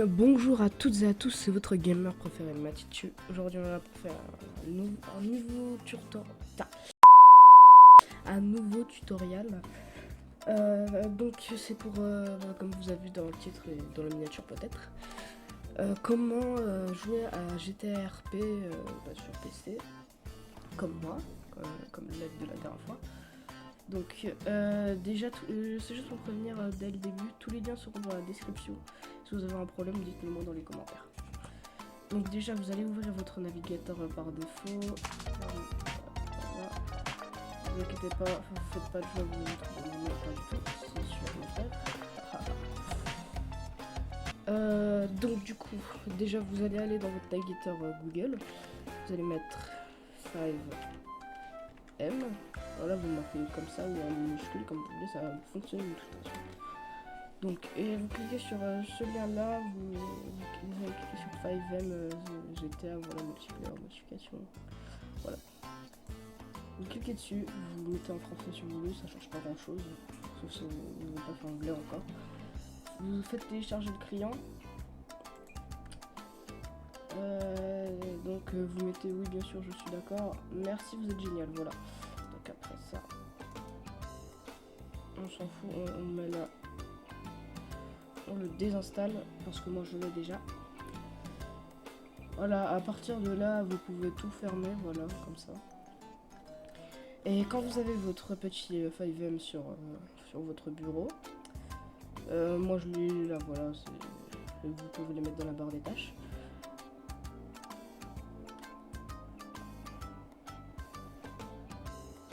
bien bonjour à toutes et à tous, c'est votre gamer préféré Mathieu. Aujourd'hui on est là pour faire un nouveau tutoriel. Donc c'est pour, comme vous avez vu dans le titre et dans la miniature peut-être, comment jouer à GTA RP sur PC, comme moi, comme l'aide de la dernière fois. Donc déjà, c'est juste pour prévenir dès le début, tous les liens seront dans la description. Si vous avez un problème, dites-le moi dans les commentaires. Donc déjà, vous allez ouvrir votre navigateur par défaut. Voilà. Ne vous inquiétez pas, vous faites pas de jeu, vous allez trouver le nom, pas du tout, c'est sur mon frère. Donc du coup, déjà vous allez aller dans votre navigateur Google. Vous allez mettre 5M. Voilà, vous marquez comme ça ou en minuscule, comme vous voulez, ça va fonctionner de toute façon. Donc, et vous cliquez sur ce lien-là, vous allez cliquer sur 5M GTA, voilà, multiplayer, modification. Voilà. Vous cliquez dessus, vous mettez en français si vous voulez, ça change pas grand-chose, sauf si vous n'avez pas fait anglais encore. Vous faites télécharger le client. Donc vous mettez oui bien sûr je suis d'accord, merci vous êtes génial, voilà. Donc après ça on s'en fout, on met là, on le désinstalle parce que moi je l'ai déjà. Voilà, à partir de là vous pouvez tout fermer, voilà, comme ça. Et quand vous avez votre petit 5M sur votre bureau, moi je l'ai là, voilà, vous pouvez le mettre dans la barre des tâches.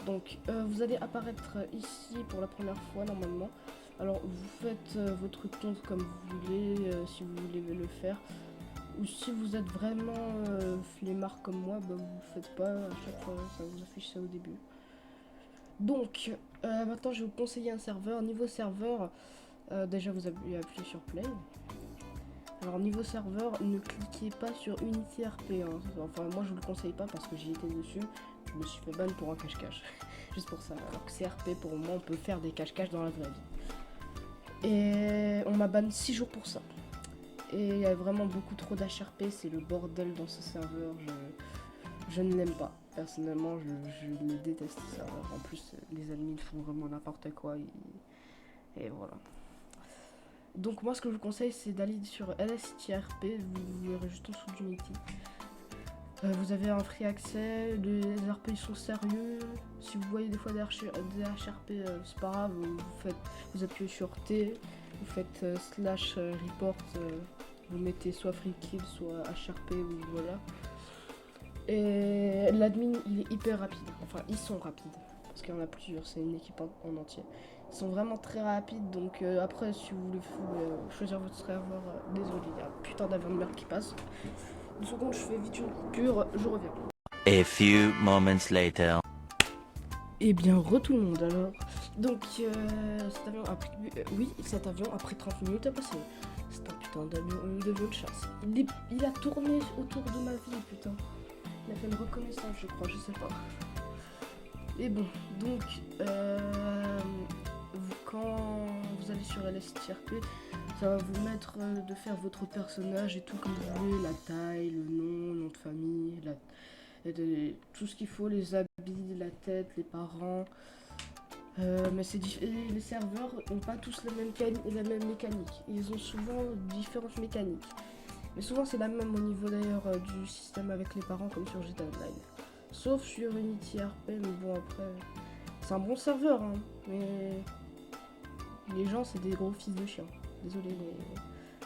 Donc vous allez apparaître ici pour la première fois normalement. Alors vous faites votre compte comme vous voulez, si vous voulez le faire. Ou si vous êtes vraiment flemmard comme moi, bah, vous faites pas, à chaque fois ça vous affiche ça au début. Donc maintenant je vais vous conseiller un serveur. Niveau serveur, déjà vous allez appuyer sur play. Alors niveau serveur, ne cliquez pas sur Unity RP, hein. Enfin moi je vous le conseille pas parce que j'y étais dessus. Je me suis fait ban pour un cache-cache. Juste pour ça. Alors que CRP pour moi on peut faire des cache-cache dans la vraie vie. Et on m'a ban 6 jours pour ça. Et il y a vraiment beaucoup trop d'HRP, c'est le bordel dans ce serveur. Je ne l'aime pas. Personnellement je le déteste ce serveur. En plus les admins font vraiment n'importe quoi. Et voilà. Donc moi ce que je vous conseille c'est d'aller sur LSTRP, vous verrez juste en dessous d'Unity. Vous avez un free accès, les RP sont sérieux. Si vous voyez des fois des HRP, c'est pas grave, vous appuyez sur T, vous faites slash report, vous mettez soit free kill, soit HRP, ou voilà. Et l'admin il est hyper rapide, enfin ils sont rapides, parce qu'il y en a plusieurs, c'est une équipe en entier. Ils sont vraiment très rapides, donc après si vous voulez choisir votre serveur, désolé, il y a un putain d'avion de merde qui passe. Une seconde, je fais vite une coupure, je reviens. A few moments later. Et bien, tout le monde alors. Donc, cet avion a pris, oui, cet avion a pris 30 minutes à passer. C'est un putain d'avion de chasse. Il a tourné autour de ma vie, putain. Il a fait une reconnaissance, je crois, je sais pas. Et bon, donc, quand vous allez sur LSTRP, ça va vous mettre de faire votre personnage et tout comme vous voulez, la taille, le nom de famille, tout ce qu'il faut, les habits, la tête, les parents. Mais les serveurs n'ont pas tous la même mécanique. Ils ont souvent différentes mécaniques. Mais souvent c'est la même au niveau d'ailleurs du système avec les parents comme sur GTA Online. Sauf sur Unity RP, mais bon après, c'est un bon serveur, hein, mais les gens c'est des gros fils de chien. Désolé, mais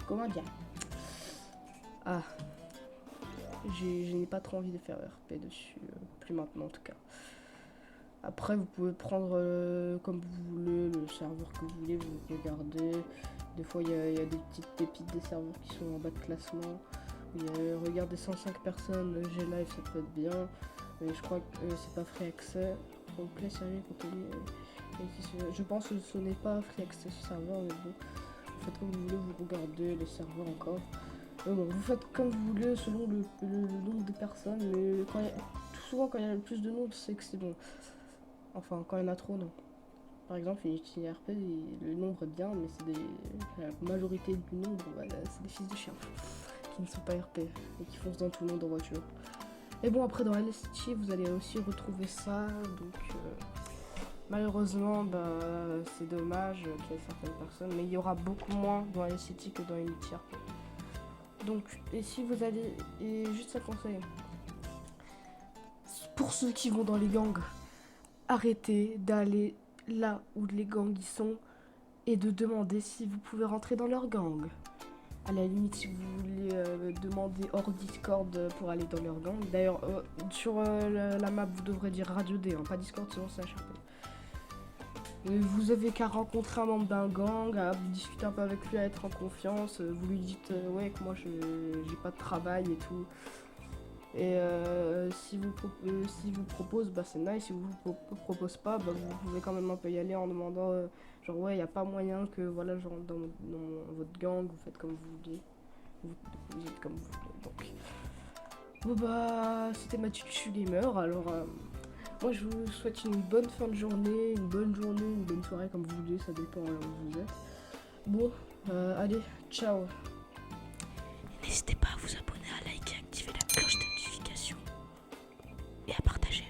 comment dire? Ah, je n'ai pas trop envie de faire RP dessus, plus maintenant en tout cas. Après vous pouvez prendre comme vous voulez, le serveur que vous voulez, vous regardez. Des fois il y a des petites pépites des serveurs qui sont en bas de classement. Regardez 105 personnes, G-Live ça peut être bien. Mais je crois que c'est pas free accès. Replay, série, contenu. Je pense que ce n'est pas free accès ce serveur, mais bon. Vous faites comme vous voulez, vous regardez les serveurs encore. Bon, vous faites comme vous voulez selon le nombre de personnes, mais souvent quand il y a le plus de nombre, c'est que c'est bon. Enfin, quand il y en a trop, non. Par exemple, Unity RP, le nombre est bien, mais la majorité du nombre, voilà, c'est des fils de chiens qui ne sont pas RP et qui foncent dans tout le monde en voiture. Mais bon, après dans LST, vous allez aussi retrouver ça, donc malheureusement, c'est dommage qu'il y ait certaines personnes, mais il y aura beaucoup moins dans LST que dans Unity RP. Donc, et si vous allez, et juste un conseil, pour ceux qui vont dans les gangs, arrêtez d'aller là où les gangs y sont et de demander si vous pouvez rentrer dans leur gang. À la limite, si vous voulez demander hors Discord pour aller dans leur gang. D'ailleurs, sur la map, vous devrez dire Radio D, hein, pas Discord, sinon c'est HRP. Vous avez qu'à rencontrer un membre d'un gang, à discuter un peu avec lui, à être en confiance. Vous lui dites ouais que moi j'ai pas de travail et tout. Et si vous propose, c'est nice. Si vous propose pas, vous pouvez quand même un peu y aller en demandant genre ouais, y a pas moyen que voilà, genre dans votre gang, vous faites comme vous voulez. Vous êtes comme vous voulez. Donc bon c'était Mathieu Gamer. Alors moi je vous souhaite une bonne fin de journée, une bonne soirée comme vous voulez, ça dépend où vous êtes. Bon, allez, ciao. N'hésitez pas à vous abonner, à liker, à activer la cloche de notification et à partager.